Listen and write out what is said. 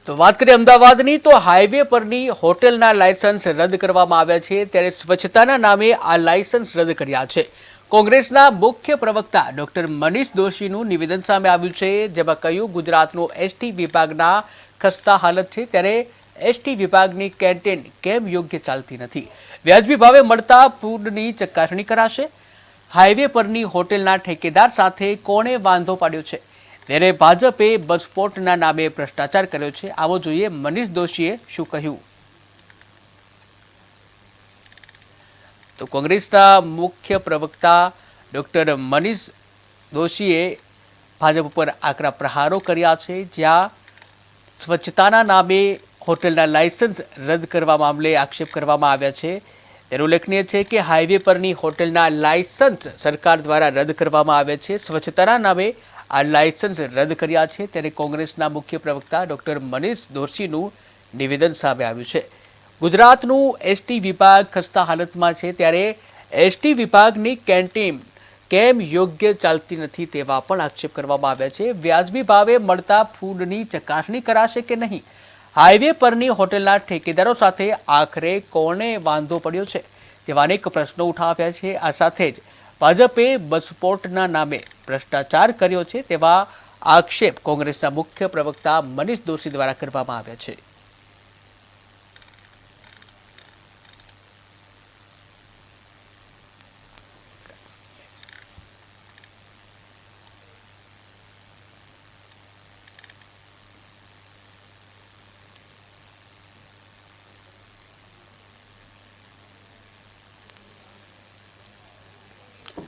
તો વાત કરીએ અમદાવાદની, તો હાઈવે પરની હોટેલના લાયસન્સ રદ કરવામાં આવ્યા છે, ત્યારે સ્વચ્છતાના નામે આ લાયસન્સ રદ કર્યા છે. કોંગ્રેસના મુખ્ય પ્રવક્તા ડોક્ટર મનીષ દોશીનું નિવેદન સામે આવ્યું છે, જેમાં કહ્યું ગુજરાતનો એસટી વિભાગના ખસ્તા હાલત છે, ત્યારે એસટી વિભાગની કેન્ટીન કેમ યોગ્ય ચાલતી નથી? વ્યાજબી ભાવે મળતા ફૂડની ચકાસણી કરાશે? હાઈવે પરની હોટેલના ઠેકેદાર સાથે કોણે વાંધો પાડ્યો છે? ત્યારે ભાજપે બસપોર્ટના નામે ભ્રષ્ટાચાર કર્યો છે. આવો જોઈએ મનીષ દોશીએ શું કહ્યું. તો કોંગ્રેસના મુખ્ય પ્રવક્તા ડોક્ટર મનીષ દોશીએ ભાજપ પર આકરા પ્રહારો કર્યા છે, જ્યાં સ્વચ્છતાના નામે હોટેલના લાયસન્સ રદ કરવા મામલે આક્ષેપ કરવામાં આવ્યા છે. ત્યારે ઉલ્લેખનીય છે કે હાઈવે પરની હોટેલના લાયસન્સ સરકાર દ્વારા રદ કરવામાં આવ્યા છે. સ્વચ્છતાના નામે આ લાયસન્સ રદ કર્યા છે. ત્યારે કોંગ્રેસના મુખ્ય પ્રવક્તા ડોક્ટર મનીષ દોશીનું નિવેદન સામે આવ્યું છે. ગુજરાતનું એસટી વિભાગ ખસ્તા હાલતમાં છે, ત્યારે એસટી વિભાગની કેન્ટીન કેમ યોગ્ય ચાલતી નથી તેવા પણ આક્ષેપ કરવામાં આવ્યા છે. વ્યાજબી ભાવે મળતા ફૂડની ચકાસણી કરાશે કે નહીં? હાઈવે પરની હોટેલના ઠેકેદારો સાથે આખરે કોને વાંધો પડ્યો છે જેવા અનેક પ્રશ્નો ઉઠાવ્યા છે. આ સાથે જ ભાજપે બસપોર્ટના નામે ભ્રષ્ટાચાર કર્યો છે તેવા આક્ષેપ કોંગ્રેસના મુખ્ય પ્રવક્તા મનીષ દોશી દ્વારા કરવામાં આવ્યા છે.